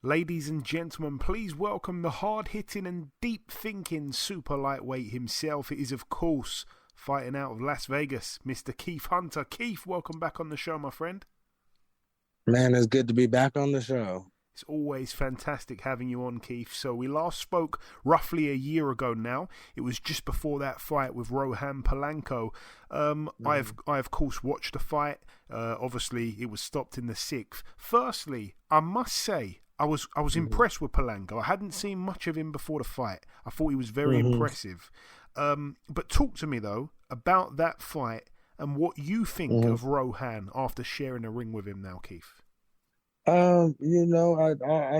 Ladies and gentlemen, please welcome the hard-hitting and deep-thinking super lightweight himself. It is, of course, fighting out of Las Vegas, Mr. Keith Hunter. Keith, welcome back on the show, my friend. Man, it's good to be back on the show. It's always fantastic having you on, Keith. So we last spoke roughly a year ago now. It was just before that fight with Rohan Polanco. I of course watched the fight. Obviously, it was stopped in the sixth. Firstly, I must say, I was impressed with Polanco. I hadn't seen much of him before the fight. I thought he was very impressive. But talk to me, though, about that fight and what you think of Rohan after sharing a ring with him now, Keith. I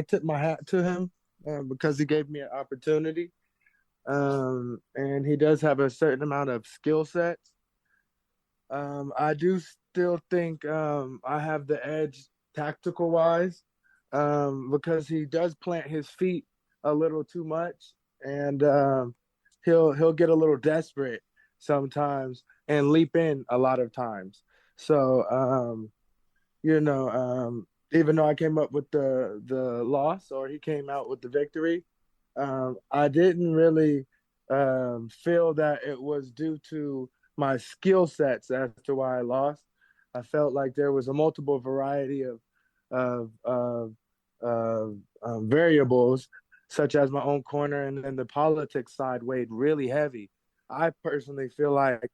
tip my hat to him because he gave me an opportunity. And he does have a certain amount of skill sets. I do still think I have the edge tactical-wise. Because he does plant his feet a little too much, and he'll get a little desperate sometimes and leap in a lot of times. So, even though I came up with the loss, or he came out with the victory, I didn't really feel that it was due to my skill sets as to why I lost. I felt like there was a multiple variety of variables, such as my own corner, and then the politics side weighed really heavy. I personally feel like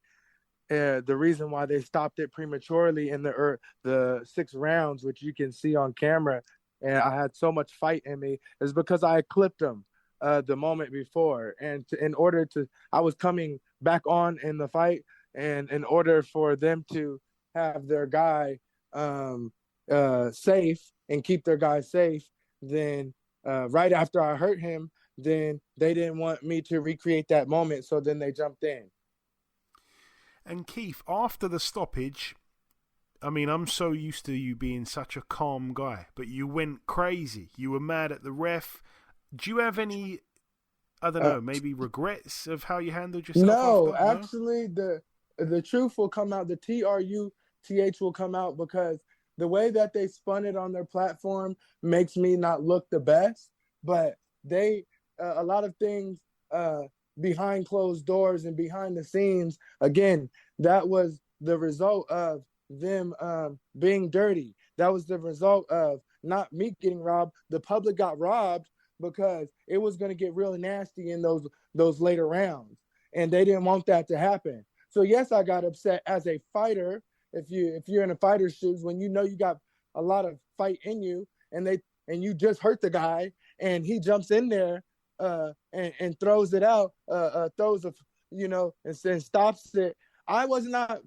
the reason why they stopped it prematurely in the 6 rounds, which you can see on camera, and I had so much fight in me, is because I clipped them the moment before, and I was coming back on in the fight, and in order for them to have their guy safe and keep their guy safe, then right after I hurt him, then they didn't want me to recreate that moment, so then they jumped in. And Keith, after the stoppage, I mean, I'm so used to you being such a calm guy, but you went crazy. You were mad at the ref. Do you have any, I don't know, maybe regrets of how you handled yourself? No, actually, the truth will come out. The TRUTH will come out, because the way that they spun it on their platform makes me not look the best, but they, a lot of things behind closed doors and behind the scenes, again, that was the result of them being dirty. That was the result of not me getting robbed. The public got robbed because it was going to get really nasty in those later rounds, and they didn't want that to happen. So yes, I got upset as a fighter. If you're in a fighter's shoes, when you know you got a lot of fight in you, and you just hurt the guy, and he jumps in there and throws it out, and stops it. I was not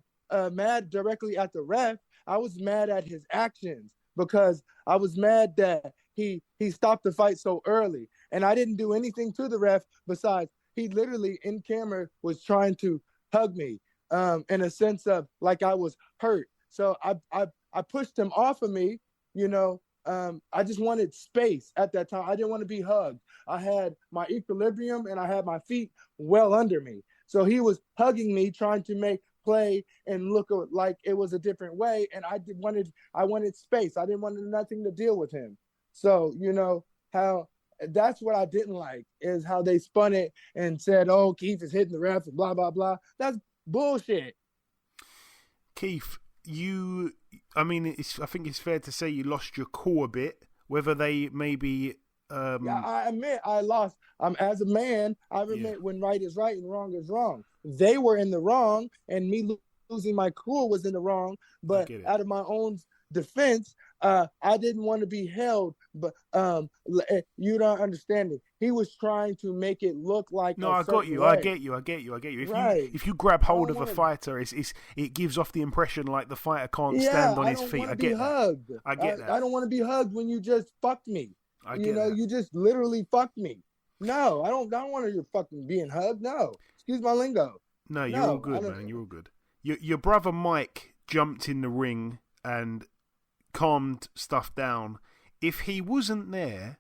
mad directly at the ref. I was mad at his actions, because I was mad that he stopped the fight so early, and I didn't do anything to the ref besides he literally in camera was trying to hug me. In a sense of like I was hurt. So I pushed him off of me, I just wanted space at that time. I didn't want to be hugged. I had my equilibrium and I had my feet well under me. So he was hugging me, trying to make play and look like it was a different way. And I wanted space. I didn't want nothing to deal with him. So, how that's what I didn't like, is how they spun it and said, oh, Keith is hitting the ref and blah, blah, blah. That's bullshit. Keith, I think it's fair to say you lost your core a bit. Whether they maybe Yeah, I admit I lost. As a man, I admit when right is right and wrong is wrong. They were in the wrong, and me losing my cool was in the wrong. But out of my own defense, I didn't want to be held. But you don't understand it. He was trying to make it look like I got you. I get you. If you grab hold of a fighter, it gives off the impression like the fighter can't stand on his feet. I get hugged. I get that. I don't want to be hugged when you just fucked me. You just literally fucked me. No, I don't want to fucking being hugged. No, excuse my lingo. No, you're all good, man. You're all good. Your brother Mike jumped in the ring and calmed stuff down. If he wasn't there,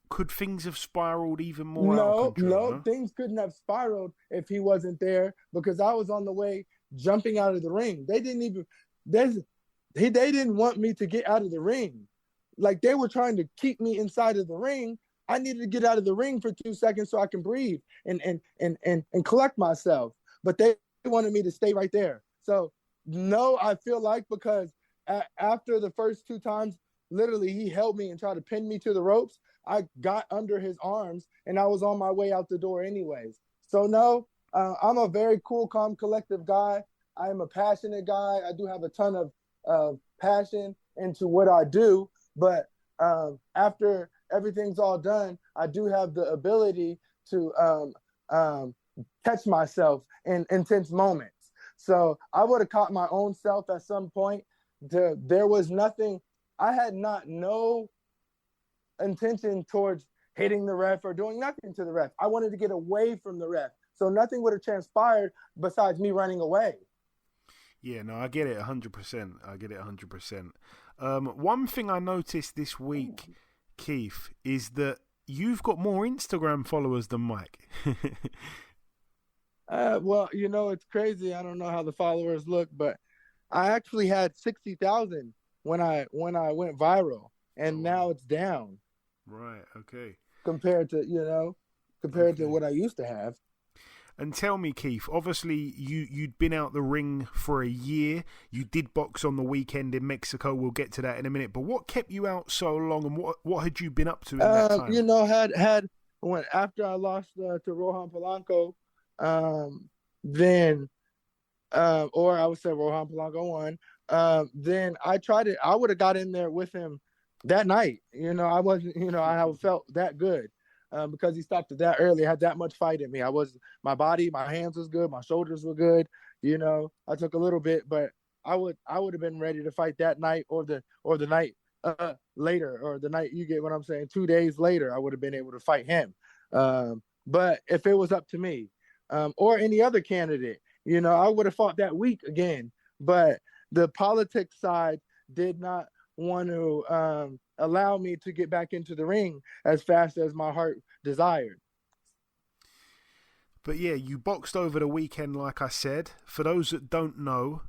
could things have spiraled even more out of control? No, things couldn't have spiraled if he wasn't there, because I was on the way jumping out of the ring. They didn't want me to get out of the ring. like they were trying to keep me inside of the ring. I needed to get out of the ring for 2 seconds so I can breathe and collect myself. But they wanted me to stay right there. So no, I feel like because after the first 2 times, literally he held me and tried to pin me to the ropes. I got under his arms and I was on my way out the door anyways. So no, I'm a very cool, calm, collective guy. I am a passionate guy. I do have a ton of passion into what I do. But after everything's all done, I do have the ability to catch myself in intense moments. So I would have caught my own self at some point. There was nothing. I had no intention towards hitting the ref or doing nothing to the ref. I wanted to get away from the ref. So nothing would have transpired besides me running away. Yeah, no, I get it 100%. I get it 100%. One thing I noticed this week, Keith, is that you've got more Instagram followers than Mike. Well, it's crazy. I don't know how the followers look, but I actually had 60,000 when I went viral, and now it's down. Right. Okay. Compared to what I used to have. And tell me, Keith, obviously you'd been out the ring for a year. You did box on the weekend in Mexico. We'll get to that in a minute. But what kept you out so long, and what had you been up to in that time? After I lost to Rohan Polanco, then or I would say Rohan Polanco won. Then I tried it. I would have got in there with him that night. I wasn't. I felt that good. Because he stopped it that early. I had that much fight in me. My body, my hands was good, my shoulders were good. I took a little bit, but I would have been ready to fight that night or the night later, or the night, you get what I'm saying, 2 days later, I would have been able to fight him. But if it was up to me, or any other candidate, I would have fought that week again. But the politics side did not want to allow me to get back into the ring as fast as my heart desired. But yeah, you boxed over the weekend, like I said. For those that don't know,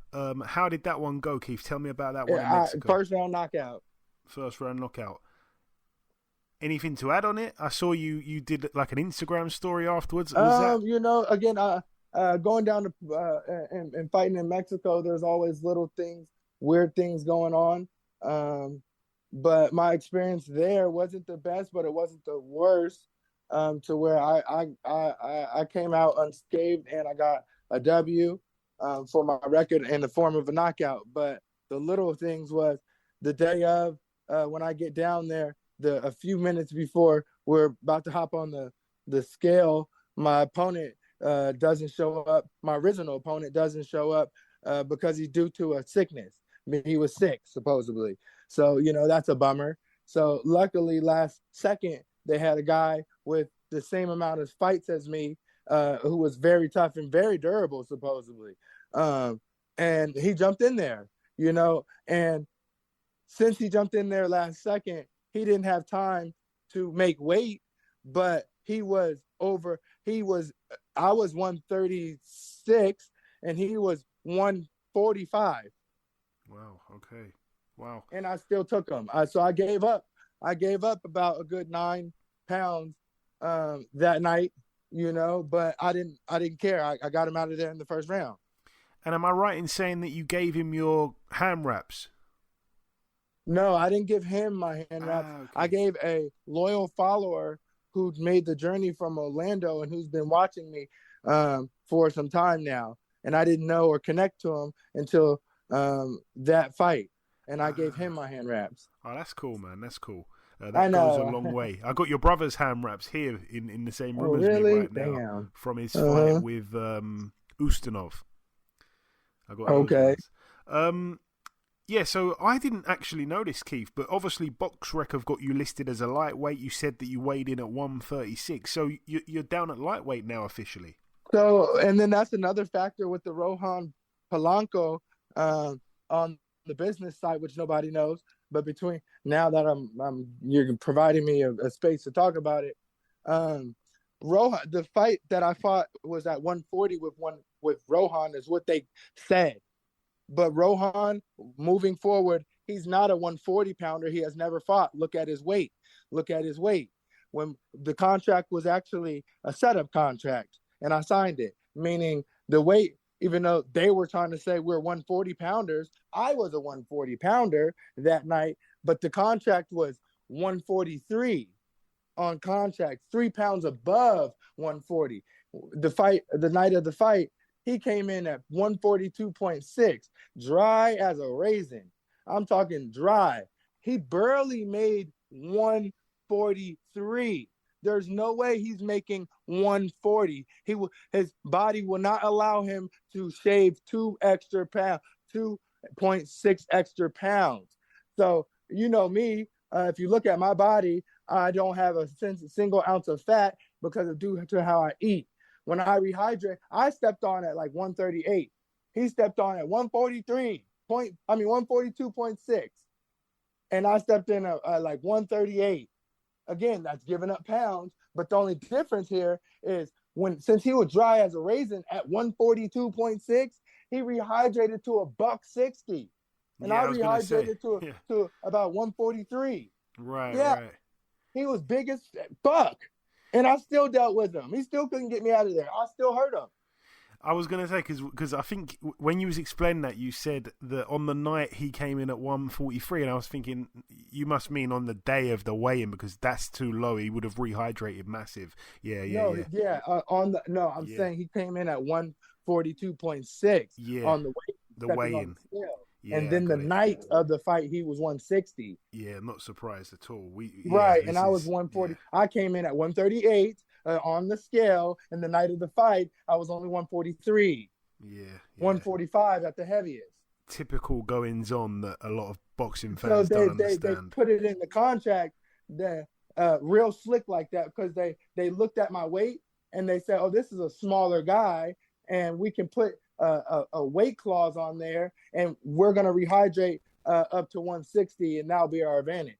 how did that one go, Keith? Tell me about that one in Mexico. First round knockout. First round knockout. Anything to add on it? I saw you did like an Instagram story afterwards. Again, going down to and fighting in Mexico, there's always little things, weird things going on. But my experience there wasn't the best, but it wasn't the worst. To where I came out unscathed and I got a W for my record in the form of a knockout. But the little things was the day of when I get down there, a few minutes before we're about to hop on the scale, my opponent doesn't show up. My original opponent doesn't show up because he's due to a sickness. I mean, he was sick, supposedly. So, that's a bummer. So luckily last second, they had a guy with the same amount of fights as me, who was very tough and very durable, supposedly. And he jumped in there, and since he jumped in there last second, he didn't have time to make weight, but I was 136 and he was 145. Wow. Okay. Wow. And I still took him. So I gave up. I gave up about a good 9 pounds that night, but I didn't care. I got him out of there in the first round. And am I right in saying that you gave him your ham wraps? No, I didn't give him my hand wraps. Okay. I gave a loyal follower who made the journey from Orlando and who's been watching me for some time now. And I didn't know or connect to him until that fight. And I gave him my hand wraps. Oh, that's cool, man. That's cool. That goes a long way. I got your brother's hand wraps here in the same room as me right now. Damn. From his fight with Ustinov. I got okay. Yeah, so I didn't actually notice, Keith, but obviously BoxRec have got you listed as a lightweight. You said that you weighed in at 136, so you're down at lightweight now officially. So, and then that's another factor with the Rohan Polanco on the business side, which nobody knows. But between now that you're providing me a space to talk about it, Rohan, the fight that I fought was at 140 with Rohan is what they said. But Rohan, moving forward, he's not a 140 pounder. He has never fought. Look at his weight. Look at his weight. When the contract was actually a setup contract, and I signed it, meaning the weight, even though they were trying to say we're 140 pounders, I was a 140 pounder that night, but the contract was 143 on contract, 3 pounds above 140. The night of the fight, he came in at 142.6, dry as a raisin. I'm talking dry. He barely made 143. There's no way he's making 140. His body will not allow him to shave 2.6 extra pounds. So, you know me, if you look at my body, I don't have a single ounce of fat because of due to how I eat. When I rehydrate, I stepped on at like 138. He stepped on at 142.6. And I stepped in at like 138. Again, that's giving up pounds. But the only difference here is since he was dry as a raisin at 142.6, he rehydrated to $160. And I rehydrated to about 143. Right. He was big as fuck. And I still dealt with him. He still couldn't get me out of there. I still hurt him. I was going to say, because I think when you was explaining that, you said that on the night he came in at 143, and I was thinking you must mean on the day of the weigh-in, because that's too low. He would have rehydrated massive. I'm saying he came in at 142.6 on the weigh-in. And then the night of the fight, he was 160. Yeah, not surprised at all. And I was 140. Yeah. I came in at 138 on the scale, and the night of the fight, I was only 143. 145 at the heaviest. Typical goings on that a lot of boxing fans don't understand. They put it in the contract, real slick like that, because they looked at my weight and they said, oh, this is a smaller guy, and we can put a weight clause on there, and we're going to rehydrate up to 160, and that'll be our advantage.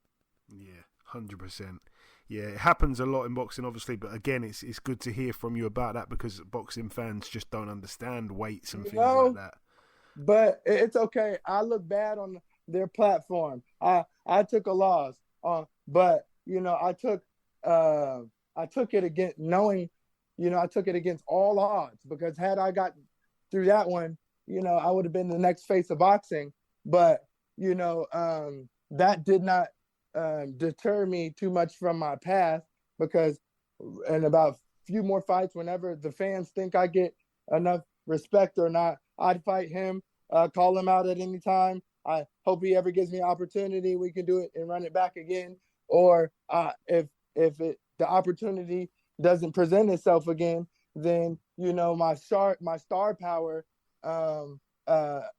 Yeah, 100%. Yeah, it happens a lot in boxing, obviously, but again, it's good to hear from you about that, because boxing fans just don't understand weights and things like that. But it's okay. I look bad on their platform. I took a loss, but I took it against knowing, I took it against all odds, because had I got through that one, I would have been the next face of boxing. But, that did not deter me too much from my path, because in about a few more fights, whenever the fans think I get enough respect or not, I'd fight him, call him out at any time. I hope he ever gives me an opportunity. We can do it and run it back again. Or if the opportunity doesn't present itself again, then my star power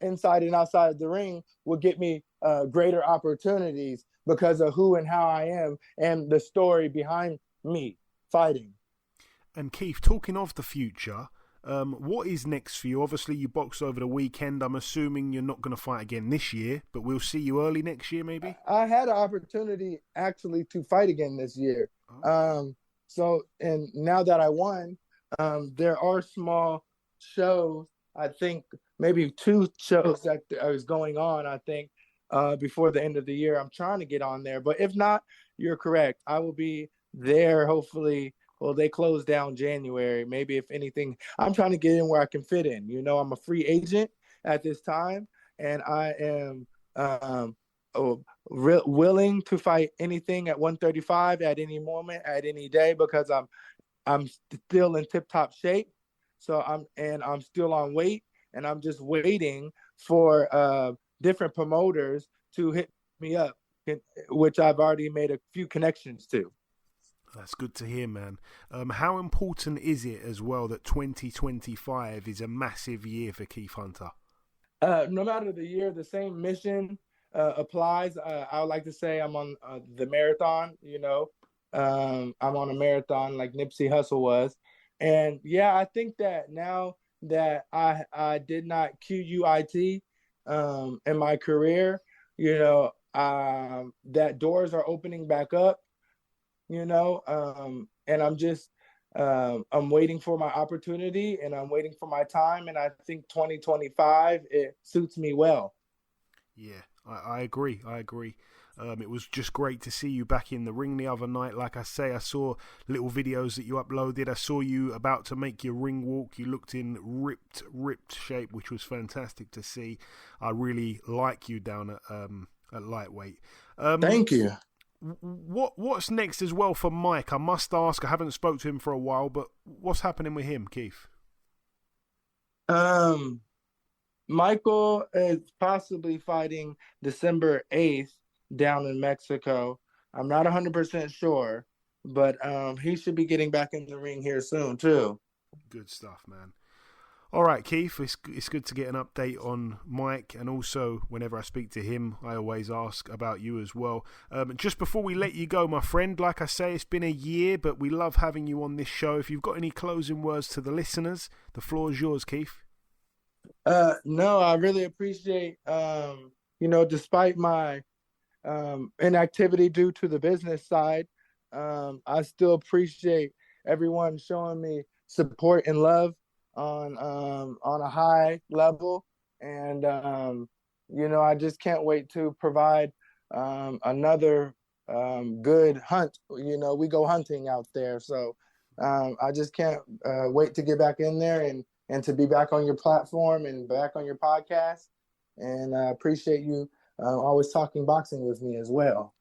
inside and outside the ring will get me greater opportunities because of who and how I am and the story behind me fighting. And Keith, talking of the future, what is next for you? Obviously, you boxed over the weekend. I'm assuming you're not going to fight again this year, but we'll see you early next year, maybe? I had an opportunity actually to fight again this year. And now that I won, there are small shows, I think maybe 2 shows that is going on, I think, before the end of the year. I'm trying to get on there, but if not, you're correct. I will be there, hopefully. Well, they close down January. Maybe if anything, I'm trying to get in where I can fit in. I'm a free agent at this time, and I am willing to fight anything at 135 at any moment, at any day, because I'm still in tip-top shape. So I'm still on weight, and I'm just waiting for different promoters to hit me up, which I've already made a few connections to. That's good to hear, man. How important is it as well that 2025 is a massive year for Keith Hunter? No matter the year, the same mission applies. I would like to say I'm on the marathon, I'm on a marathon like Nipsey Hussle was. And yeah, I think that now that I did not QUIT in my career, that doors are opening back up, and I'm just I'm waiting for my opportunity, and I'm waiting for my time, and I think 2025 it suits me well. Yeah, I agree. It was just great to see you back in the ring the other night. Like I say, I saw little videos that you uploaded. I saw you about to make your ring walk. You looked in ripped shape, which was fantastic to see. I really like you down at lightweight. Thank you. What's next as well for Mike? I must ask. I haven't spoke to him for a while, but what's happening with him, Keith? Michael is possibly fighting December 8th down in Mexico. I'm not 100% sure, but he should be getting back in the ring here soon too. Good stuff, man. All right, Keith, it's good to get an update on Mike, and also whenever I speak to him, I always ask about you as well. Just before we let you go, my friend, like I say, it's been a year, but we love having you on this show. If you've got any closing words to the listeners, the floor is yours, Keith. No, I really appreciate, despite my inactivity due to the business side, I still appreciate everyone showing me support and love on a high level, and I just can't wait to provide another good hunt. We go hunting out there, so I just can't wait to get back in there and to be back on your platform and back on your podcast. And I appreciate you always talking boxing with me as well.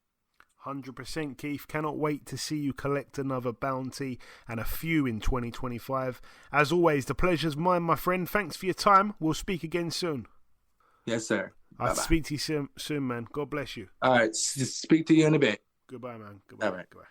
100%, Keith. Cannot wait to see you collect another bounty and a few in 2025. As always, the pleasure's mine, my friend. Thanks for your time. We'll speak again soon. Yes, sir. I'll speak to you soon, man. God bless you. All right. Speak to you in a bit. Goodbye, man. Goodbye. All right. Goodbye.